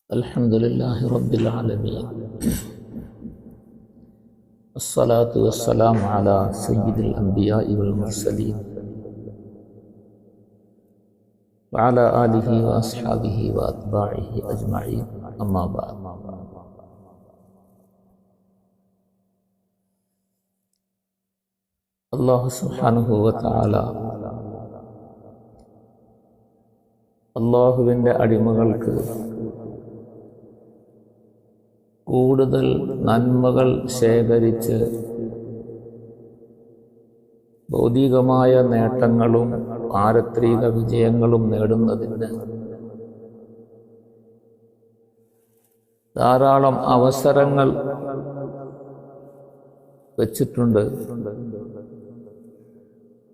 Alhamdulillahi Rabbil Alameen. Assalatu wassalamu ala Sayyidil Anbiya'i wal Mursaleen wa ala alihi wa ashabihi wa atba'ihi ajma'in. Amma ba'd. Allah subhanahu wa ta'ala അല്ലാഹുവിൻ്റെ അടിമകൾക്ക് കൂടുതൽ നന്മകൾ ശേഖരിച്ച് ഭൗതികമായ നേട്ടങ്ങളും പാരത്രിക വിജയങ്ങളും നേടുന്നതിന് ധാരാളം അവസരങ്ങൾ വച്ചിട്ടുണ്ട്.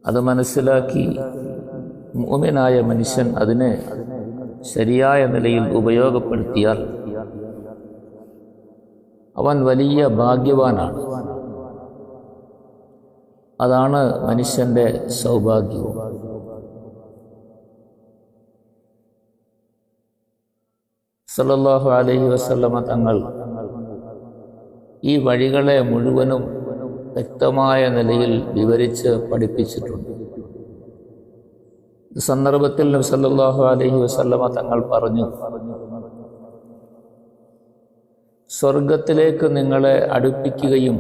അത് മനസ്സിലാക്കി മുഅ്മിനായ മനുഷ്യൻ അതിനെ ശരിയായ നിലയിൽ ഉപയോഗപ്പെടുത്തിയാൽ അവൻ വലിയ ഭാഗ്യവാനാണ്. അതാണ് മനുഷ്യന്റെ സൗഭാഗ്യവും. സല്ലല്ലാഹു അലൈഹി വസല്ലമ തങ്ങൾ ഈ വഴികളെ മുഴുവനും വ്യക്തമായ നിലയിൽ വിവരിച്ച് പഠിപ്പിച്ചിട്ടുണ്ട്. ഈ സന്ദർഭത്തിൽ നബി സല്ലല്ലാഹു അലൈഹി വസല്ലമ തങ്ങൾ പറഞ്ഞു, സ്വർഗത്തിലേക്ക് നിങ്ങളെ അടുപ്പിക്കുകയും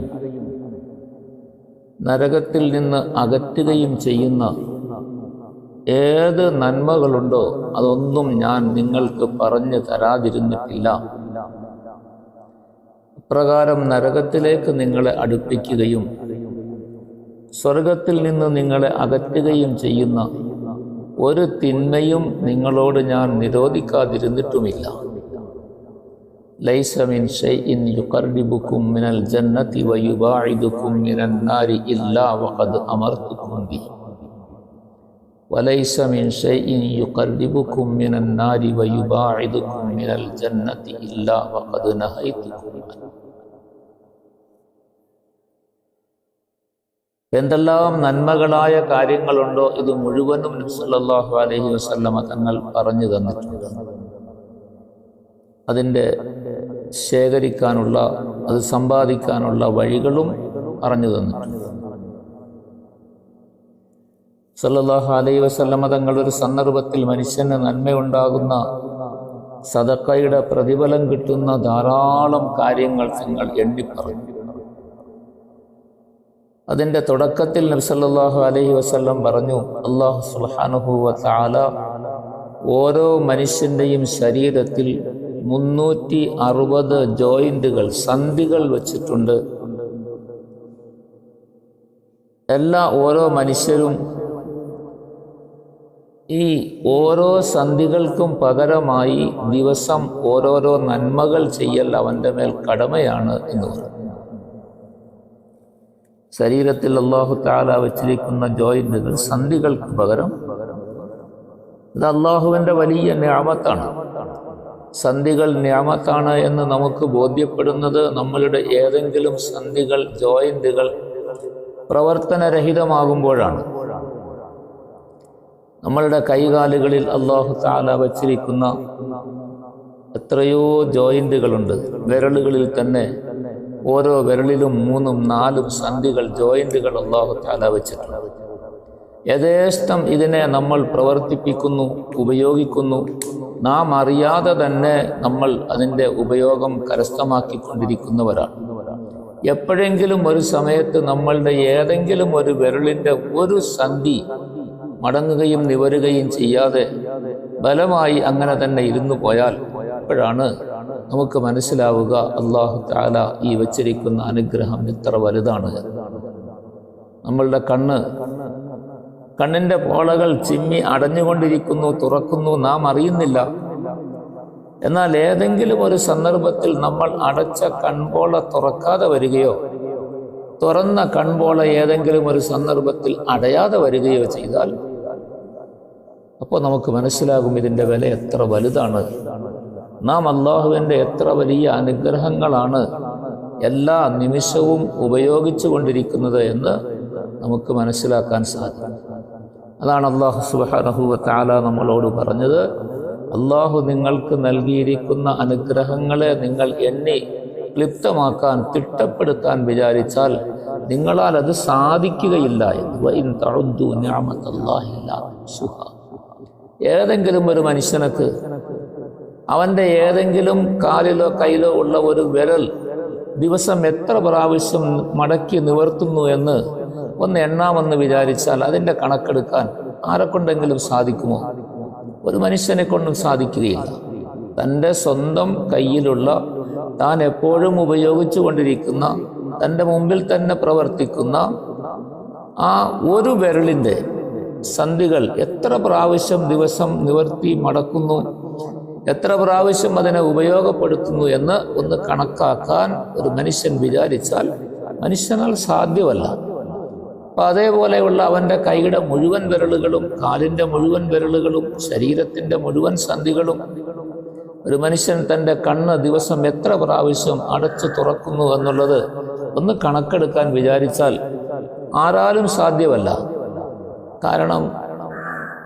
നരകത്തിൽ നിന്ന് അകറ്റുകയും ചെയ്യുന്ന ഏത് നന്മകളുണ്ടോ അതൊന്നും ഞാൻ നിങ്ങൾക്ക് പറഞ്ഞു തരാതിരുന്നിട്ടില്ല. അപ്രകാരം നരകത്തിലേക്ക് നിങ്ങളെ അടുപ്പിക്കുകയും സ്വർഗത്തിൽ നിന്ന് നിങ്ങളെ അകറ്റുകയും ചെയ്യുന്ന ഒരു തിന്മയും നിങ്ങളോട് ഞാൻ നിരോധിക്കാതിരുന്നിട്ടുമില്ല. ലൈസ മിൻ ഷൈഇൻ യുഖർരിബുകും മിനൽ ജന്നതി വയുബാഇദുകും മിനൻ നാരി ഇല്ലാ വഖദ് അമർതുകും ബിഹി വലൈസ മിൻ ഷൈഇൻ യുഖർരിബുകും മിനൻ നാരി വയുബാഇദുകും മിനൽ ജന്നതി ഇല്ലാ വഖദ് നഹൈതുകും. എന്തെല്ലാം നന്മകളായ കാര്യങ്ങളുണ്ടോ ഇത് മുഴുവനും നബി സല്ലല്ലാഹു അലൈഹി വസല്ലമ തങ്ങൾ പറഞ്ഞു തന്നിട്ടുണ്ട്. അതിൻ്റെ ശേഖരിക്കാനുള്ള, അത് സമ്പാദിക്കാനുള്ള വഴികളും പറഞ്ഞു തന്നിട്ടുണ്ട്. സല്ലല്ലാഹു അലൈഹി വസല്ലമ തങ്ങൾ ഒരു സന്ദർഭത്തിൽ മനുഷ്യന് നന്മയുണ്ടാകുന്ന സദഖയുടെ പ്രതിഫലം കിട്ടുന്ന ധാരാളം കാര്യങ്ങൾ നിങ്ങൾ എണ്ണിപ്പറഞ്ഞു. അതിൻ്റെ തുടക്കത്തിൽ നബി സല്ലല്ലാഹു അലൈഹി വസല്ലം പറഞ്ഞു, അല്ലാഹു സുബ്ഹാനഹു വ തആല ഓരോ മനുഷ്യൻ്റെയും ശരീരത്തിൽ 360 ജോയിന്റുകൾ, സന്ധികൾ വച്ചിട്ടുണ്ട്. ഓരോ മനുഷ്യരും ഈ ഓരോ സന്ധികൾക്കും പകരമായി ദിവസം ഓരോരോ നന്മകൾ ചെയ്യൽ അവൻ്റെ മേൽ കടമയാണ് എന്ന് പറഞ്ഞു. ശരീരത്തിൽ അല്ലാഹു തആല വച്ചിരിക്കുന്ന ജോയിന്റുകൾ, സന്ധികൾക്ക് പകരം ഇത് അല്ലാഹുവിൻ്റെ വലിയ നിഅമത്താണ്. സന്ധികൾ നിഅമത്താണ് എന്ന് നമുക്ക് ബോധ്യപ്പെടുന്നത് നമ്മളുടെ ഏതെങ്കിലും സന്ധികൾ, ജോയിന്റുകൾ പ്രവർത്തനരഹിതമാകുമ്പോഴാണ്. നമ്മളുടെ കൈകാലുകളിൽ അല്ലാഹു തആല വച്ചിരിക്കുന്ന എത്രയോ ജോയിന്റുകളുണ്ട്. വിരലുകളിൽ തന്നെ ഓരോ വിരലിലും 3-4 സന്ധികൾ, ജോയിന്റുകൾ അല്ലാഹു തആല വച്ചിട്ടുണ്ട്. യഥേഷ്ടം ഇതിനെ നമ്മൾ പ്രവർത്തിപ്പിക്കുന്നു, ഉപയോഗിക്കുന്നു. നാം അറിയാതെ തന്നെ നമ്മൾ അതിൻ്റെ ഉപയോഗം കരസ്ഥമാക്കിക്കൊണ്ടിരിക്കുന്നവരാണ്. എപ്പോഴെങ്കിലും ഒരു സമയത്ത് നമ്മളുടെ ഏതെങ്കിലും ഒരു വിരലിൻ്റെ ഒരു സന്ധി മടങ്ങുകയും നിവരുകയും ചെയ്യാതെ ബലമായി അങ്ങനെ തന്നെ ഇരുന്നു പോയാൽ അപ്പോഴാണ് നമുക്ക് മനസ്സിലാവുക അല്ലാഹു തആല ഈ വച്ചിരിക്കുന്ന അനുഗ്രഹം എത്ര വലുതാണ്. നമ്മളുടെ കണ്ണിൻ്റെ പോളകൾ ചിമ്മി അടഞ്ഞുകൊണ്ടിരിക്കുന്നു, തുറക്കുന്നു, നാം അറിയുന്നില്ല. എന്നാൽ ഏതെങ്കിലും ഒരു സന്ദർഭത്തിൽ നമ്മൾ അടച്ച കൺപോള തുറക്കാതെ വരികയോ തുറന്ന കൺപോള ഏതെങ്കിലും ഒരു സന്ദർഭത്തിൽ അടയാതെ വരികയോ ചെയ്താൽ അപ്പോൾ നമുക്ക് മനസ്സിലാകും ഇതിൻ്റെ വില എത്ര വലുതാണ്. നാം അല്ലാഹുവിൻ്റെ എത്ര വലിയ അനുഗ്രഹങ്ങളാണ് എല്ലാ നിമിഷവും ഉപയോഗിച്ചു കൊണ്ടിരിക്കുന്നത് എന്ന് നമുക്ക് മനസ്സിലാക്കാൻ സാധിക്കും. അതാണ് അല്ലാഹു സുബ്ഹാനഹു വ തആല നമ്മളോട് പറഞ്ഞത്, അള്ളാഹു നിങ്ങൾക്ക് നൽകിയിരിക്കുന്ന അനുഗ്രഹങ്ങളെ നിങ്ങൾ എണ്ണി ക്ലിപ്തമാക്കാൻ, തിട്ടപ്പെടുത്താൻ വിചാരിച്ചാൽ നിങ്ങളാൽ അത് സാധിക്കുകയില്ല എന്ന്. ഏതെങ്കിലും ഒരു മനുഷ്യനക്ക് അവൻ്റെ ഏതെങ്കിലും കാലിലോ കയ്യിലോ ഉള്ള ഒരു വിരൽ ദിവസം എത്ര പ്രാവശ്യം മടക്കി നിവർത്തുന്നു എന്ന് ഒന്ന് എണ്ണാമെന്ന് വിചാരിച്ചാൽ അതിൻ്റെ കണക്കെടുക്കാൻ ആരെക്കൊണ്ടെങ്കിലും സാധിക്കുമോ? ഒരു മനുഷ്യനെ കൊണ്ടും സാധിക്കുകയില്ല. തൻ്റെ സ്വന്തം കയ്യിലുള്ള, താൻ എപ്പോഴും ഉപയോഗിച്ചു കൊണ്ടിരിക്കുന്ന, തൻ്റെ മുമ്പിൽ തന്നെ പ്രവർത്തിക്കുന്ന ആ ഒരു വിരലിൻ്റെ സന്ധികൾ എത്ര പ്രാവശ്യം ദിവസം നിവർത്തി മടക്കുന്നു, എത്ര പ്രാവശ്യം അതിനെ ഉപയോഗപ്പെടുത്തുന്നു എന്ന് ഒന്ന് കണക്കാക്കാൻ ഒരു മനുഷ്യൻ വിചാരിച്ചാൽ മനുഷ്യനാൽ സാധ്യമല്ല. അപ്പം അതേപോലെയുള്ള അവൻ്റെ കൈയുടെ മുഴുവൻ വിരലുകളും, കാലിൻ്റെ മുഴുവൻ വിരലുകളും, ശരീരത്തിൻ്റെ മുഴുവൻ സന്ധികളും, ഒരു മനുഷ്യൻ തൻ്റെ കണ്ണ് ദിവസം എത്ര പ്രാവശ്യം അടച്ചു തുറക്കുന്നു എന്നുള്ളത് ഒന്ന് കണക്കെടുക്കാൻ വിചാരിച്ചാൽ ആരാലും സാധ്യമല്ല. കാരണം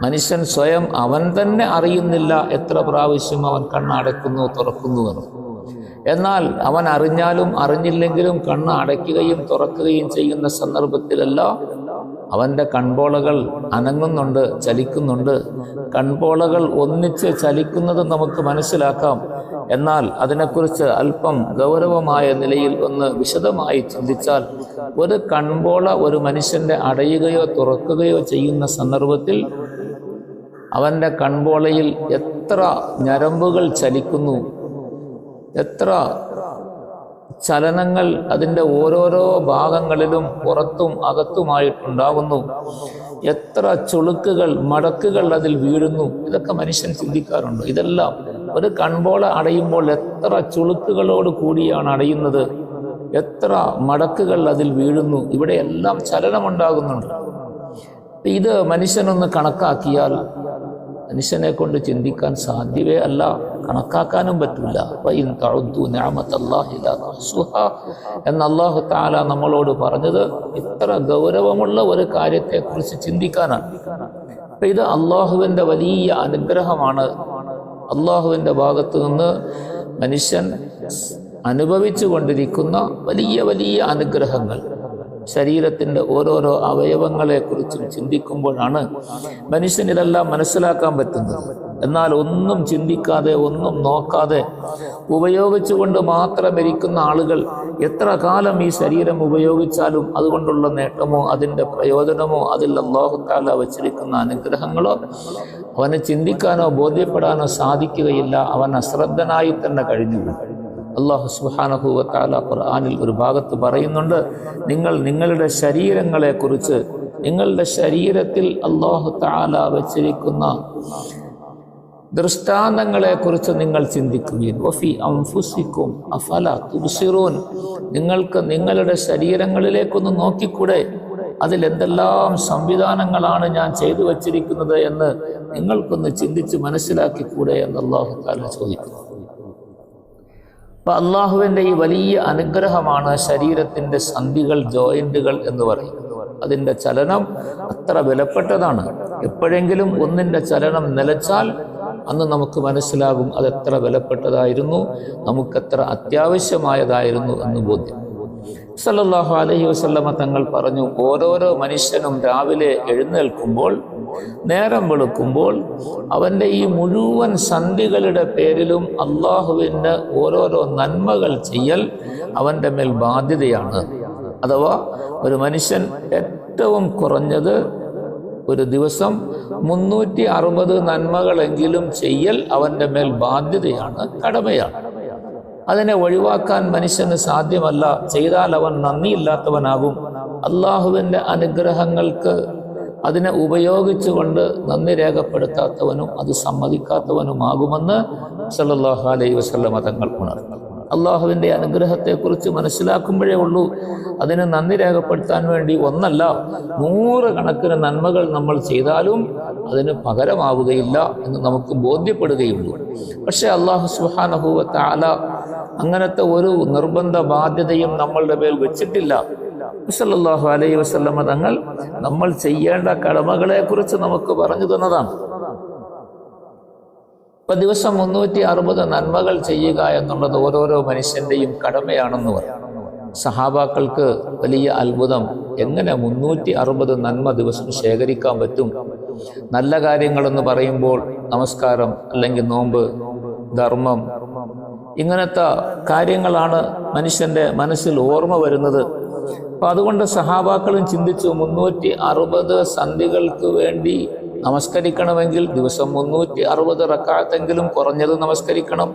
മനുഷ്യൻ സ്വയം അവൻ തന്നെ അറിയുന്നില്ല എത്ര പ്രാവശ്യം അവൻ കണ്ണടയ്ക്കുന്നു തുറക്കുന്നുവെന്ന്. എന്നാൽ അവൻ അറിഞ്ഞാലും അറിഞ്ഞില്ലെങ്കിലും കണ്ണ് അടയ്ക്കുകയും തുറക്കുകയും ചെയ്യുന്ന സന്ദർഭത്തിലെല്ലാം അവൻ്റെ കൺപോളകൾ അനങ്ങുന്നുണ്ട്, ചലിക്കുന്നുണ്ട്. കൺപോളകൾ ഒന്നിച്ച് ചലിക്കുന്നത് നമുക്ക് മനസ്സിലാക്കാം. എന്നാൽ അതിനെക്കുറിച്ച് അല്പം ഗൗരവമായ നിലയിൽ ഒന്ന് വിശദമായി ചിന്തിച്ചാൽ ഒരു കൺപോള ഒരു മനുഷ്യൻ്റെ അടയുകയോ തുറക്കുകയോ ചെയ്യുന്ന സന്ദർഭത്തിൽ അവൻ്റെ കൺപോളയിൽ എത്ര ഞരമ്പുകൾ ചലിക്കുന്നു, എത്ര ചലനങ്ങൾ അതിൻ്റെ ഓരോരോ ഭാഗങ്ങളിലും പുറത്തും അകത്തുമായിട്ടുണ്ടാകുന്നു, എത്ര ചുളുക്കുകൾ, മടക്കുകൾ അതിൽ വീഴുന്നു, ഇതൊക്കെ മനുഷ്യൻ ചിന്തിക്കാറുണ്ട്. ഇതെല്ലാം ഒരു കൺപോള അടയുമ്പോൾ എത്ര ചുളുക്കുകളോട് കൂടിയാണ് അടയുന്നത്, എത്ര മടക്കുകൾ അതിൽ വീഴുന്നു, ഇവിടെയെല്ലാം ചലനമുണ്ടാകുന്നുണ്ട്. ഇത് മനുഷ്യനൊന്ന് കണക്കാക്കിയാൽ മനുഷ്യനെ കൊണ്ട് ചിന്തിക്കാൻ സാധ്യമേ അല്ല, കണക്കാക്കാനും പറ്റില്ല. എന്ന് അല്ലാഹു തആല നമ്മളോട് പറഞ്ഞത് ഇത്ര ഗൗരവമുള്ള ഒരു കാര്യത്തെക്കുറിച്ച് ചിന്തിക്കാനാണ്. അപ്പം ഇത് അള്ളാഹുവിൻ്റെ വലിയ അനുഗ്രഹമാണ്. അള്ളാഹുവിൻ്റെ ഭാഗത്തു നിന്ന് മനുഷ്യൻ അനുഭവിച്ചു കൊണ്ടിരിക്കുന്ന വലിയ വലിയ അനുഗ്രഹങ്ങൾ. ശരീരത്തിൻ്റെ ഓരോരോ അവയവങ്ങളെക്കുറിച്ചും ചിന്തിക്കുമ്പോഴാണ് മനുഷ്യനിതെല്ലാം മനസ്സിലാക്കാൻ പറ്റുന്നത്. എന്നാൽ ഒന്നും ചിന്തിക്കാതെ, ഒന്നും നോക്കാതെ ഉപയോഗിച്ചുകൊണ്ട് മാത്രം ഇരിക്കുന്ന ആളുകൾ എത്ര കാലം ഈ ശരീരം ഉപയോഗിച്ചാലും അതുകൊണ്ടുള്ള നേട്ടമോ അതിൻ്റെ പ്രയോജനമോ അതിൽ അല്ലാഹു തആല വച്ചിരിക്കുന്ന അനുഗ്രഹങ്ങളോ അവന് ചിന്തിക്കാനോ ബോധ്യപ്പെടാനോ സാധിക്കുകയില്ല. അവൻ അശ്രദ്ധനായി തന്നെ കഴിഞ്ഞു. അല്ലാഹു സുബ്ഹാനഹു വ തആല ഖുർആനിൽ ഒരു ഭാഗത്ത് പറയുന്നുണ്ട്, നിങ്ങൾ നിങ്ങളുടെ ശരീരങ്ങളെക്കുറിച്ച്, നിങ്ങളുടെ ശരീരത്തിൽ അല്ലാഹു തആല വച്ചിരിക്കുന്ന ദൃഷ്ടാന്തങ്ങളെക്കുറിച്ച് നിങ്ങൾ ചിന്തിക്കുകയും വഫി അൻഫുസിക്കും അഫലാ തുബ്സിറൂൻ, നിങ്ങൾക്ക് നിങ്ങളുടെ ശരീരങ്ങളിലേക്കൊന്ന് നോക്കിക്കൂടെ, അതിലെന്തെല്ലാം സംവിധാനങ്ങളാണ് ഞാൻ ചെയ്തു വച്ചിരിക്കുന്നത് എന്ന് നിങ്ങൾക്കൊന്ന് ചിന്തിച്ച് മനസ്സിലാക്കിക്കൂടെ എന്ന് അല്ലാഹു തആല ചോദിക്കുന്നു. അപ്പം അള്ളാഹുവിൻ്റെ ഈ വലിയ അനുഗ്രഹമാണ് ശരീരത്തിൻ്റെ സന്ധികൾ, ജോയിൻറ്റുകൾ എന്ന് പറയുന്നത്. അതിൻ്റെ ചലനം അത്ര വിലപ്പെട്ടതാണ്. എപ്പോഴെങ്കിലും ഒന്നിൻ്റെ ചലനം നിലച്ചാൽ അന്ന് നമുക്ക് മനസ്സിലാകും അതെത്ര വിലപ്പെട്ടതായിരുന്നു, നമുക്കെത്ര അത്യാവശ്യമായതായിരുന്നു എന്ന് ബോധ്യം. സല്ലല്ലാഹു അലൈഹി വസല്ലമ തങ്ങൾ പറഞ്ഞു, ഓരോരോ മനുഷ്യനും രാവിലെ എഴുന്നേൽക്കുമ്പോൾ, നേരം വെളുക്കുമ്പോൾ അവൻ്റെ ഈ മുഴുവൻ സന്ധികളുടെ പേരിലും അള്ളാഹുവിന് ഓരോരോ നന്മകൾ ചെയ്യൽ അവൻ്റെ മേൽ ബാധ്യതയാണ്. അഥവാ ഒരു മനുഷ്യൻ ഏറ്റവും കുറഞ്ഞത് ഒരു ദിവസം 360 നന്മകളെങ്കിലും ചെയ്യൽ അവൻ്റെ മേൽ ബാധ്യതയാണ്, കടമയാണ്. അതിനെ ഒഴിവാക്കാൻ മനുഷ്യന് സാധ്യമല്ല. ചെയ്താൽ അവൻ നന്ദിയില്ലാത്തവനാകും. അള്ളാഹുവിൻ്റെ അനുഗ്രഹങ്ങൾക്ക് അതിനെ ഉപയോഗിച്ചുകൊണ്ട് നന്ദി രേഖപ്പെടുത്താത്തവനും അത് സമ്മതിക്കാത്തവനുമാകുമെന്ന് സല്ലല്ലാഹു അലൈഹി വസല്ലമ തങ്ങൾ ഉണർന്നു. അള്ളാഹുവിൻ്റെ അനുഗ്രഹത്തെക്കുറിച്ച് മനസ്സിലാക്കുമ്പോഴേ ഉള്ളൂ അതിന് നന്ദി രേഖപ്പെടുത്താൻ വേണ്ടി ഒന്നല്ല 100 കണക്കിന് നന്മകൾ നമ്മൾ ചെയ്താലും അതിന് പകരമാവുകയില്ല എന്ന് നമുക്ക് ബോധ്യപ്പെടുകയുള്ളൂ. പക്ഷേ അല്ലാഹു സുബ്ഹാനഹു വ തആല അങ്ങനത്തെ ഒരു നിർബന്ധ ബാധ്യതയും നമ്മളുടെ മേൽ വെച്ചിട്ടില്ല. സല്ലല്ലാഹു അലൈഹി വസല്ലമ തങ്ങൾ നമ്മൾ ചെയ്യേണ്ട കടമകളെ കുറിച്ച് നമുക്ക് പറഞ്ഞു തന്നതാണ്. ഇപ്പം ദിവസം 360 നന്മകൾ ചെയ്യുക എന്നുള്ളത് ഓരോരോ മനുഷ്യൻ്റെയും കടമയാണെന്ന് പറയും. സഹാബാക്കൾക്ക് വലിയ അത്ഭുതം, എങ്ങനെ 360 നന്മ ദിവസം ശേഖരിക്കാൻ പറ്റും? നല്ല കാര്യങ്ങളെന്ന് പറയുമ്പോൾ നമസ്കാരം, അല്ലെങ്കിൽ നോമ്പ്, ധർമ്മം, ഇങ്ങനത്തെ കാര്യങ്ങളാണ് മനുഷ്യൻ്റെ മനസ്സിൽ ഓർമ്മ വരുന്നത്. അപ്പം അതുകൊണ്ട് സഹാബാക്കളും ചിന്തിച്ചു, 360 സന്ധികൾക്ക് വേണ്ടി നമസ്കരിക്കണമെങ്കിൽ ദിവസം 360 റക്അത്തെങ്കിലും കുറഞ്ഞത് നമസ്കരിക്കണം.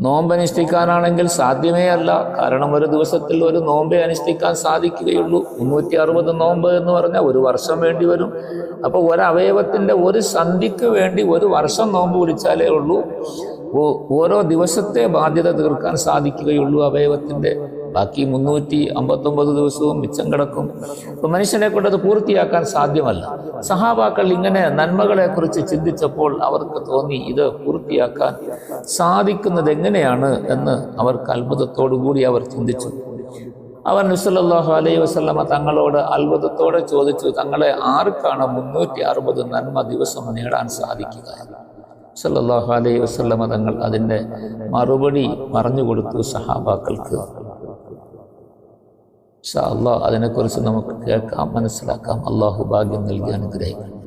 നോമ്പ് അനുഷ്ഠിക്കാനാണെങ്കിൽ സാധ്യമേ അല്ല, കാരണം ഒരു ദിവസത്തിൽ ഒരു നോമ്പേ അനുഷ്ഠിക്കാൻ സാധിക്കുകയുള്ളൂ. 360 നോമ്പ് എന്ന് പറഞ്ഞാൽ ഒരു വർഷം വേണ്ടി വരും. അപ്പോൾ ഒരവയവത്തിൻ്റെ ഒരു സന്ധിക്ക് വേണ്ടി ഒരു വർഷം നോമ്പ് പിടിച്ചാലേ ഉള്ളൂ ഓരോ ദിവസത്തെ ബാധ്യത തീർക്കാൻ സാധിക്കുകയുള്ളൂ അവയവത്തിൻ്റെ. ബാക്കി 359 ദിവസവും മിച്ചം കിടക്കും. അപ്പോൾ മനുഷ്യനെ കൊണ്ട് അത് പൂർത്തിയാക്കാൻ സാധ്യമല്ല. സഹാബാക്കൾ ഇങ്ങനെ നന്മകളെക്കുറിച്ച് ചിന്തിച്ചപ്പോൾ അവർക്ക് തോന്നി, ഇത് പൂർത്തിയാക്കാൻ സാധിക്കുന്നത് എങ്ങനെയാണ് എന്ന് അവർക്ക് അത്ഭുതത്തോടു കൂടി അവർ ചിന്തിച്ചു. അവർ നബി സല്ലല്ലാഹു അലൈഹി വസല്ലമ തങ്ങളോട് അത്ഭുതത്തോടെ ചോദിച്ചു, തങ്ങളെ ആർക്കാണ് 360 നന്മ ദിവസം നേടാൻ സാധിക്കുക? സല്ലല്ലാഹു അലൈഹി വസല്ലമ തങ്ങൾ അതിൻ്റെ മറുപടി പറഞ്ഞു കൊടുത്തു സഹാബാക്കൾക്ക്. ഇൻഷാ അല്ലാഹ് അതിനെക്കുറിച്ച് നമുക്ക് കേൾക്കാം, മനസ്സിലാക്കാം. അള്ളാഹു ഭാഗ്യം നൽകി അനുഗ്രഹിക്കണം.